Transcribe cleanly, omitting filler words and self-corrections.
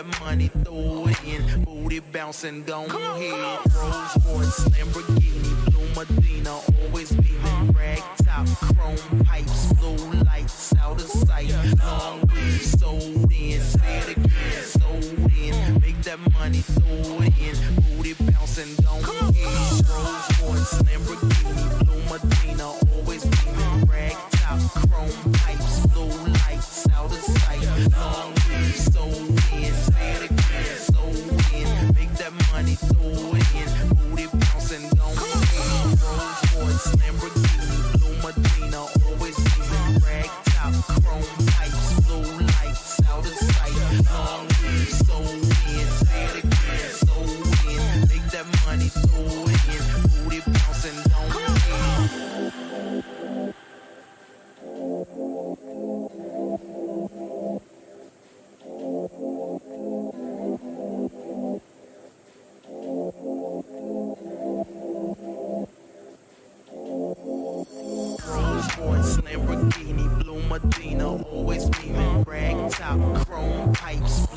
that money, throw it in. Booty bouncing, gon' ahead. Rolls Royce, Lamborghini, Blue Medina, always beaming. Rag top, chrome pipes, blue lights, out of sight. Long weed, sold in, say it again, sold in. Make that money, throw it in. Booty bouncing, gon' ahead. Rolls Royce, Lamborghini, Blue Medina, always beaming. Rag top, chrome pipes, blue lights, out of sight. Long weed, sold in, say it again, sold in. Make that money, throw it in. Booty bouncing, gon' ahead. Rolls Royce, Lamborghini, Blue Medina, always beaming. Rag top, chrome pipes, blue lights, out of sight. Long weed, sold in, say it again, sold in. Make that money, throw it in. Booty bouncing, gon' ahead. Rolls Royce, Lamborghini, Blue Medina, always beaming. Rag top, chrome pipes,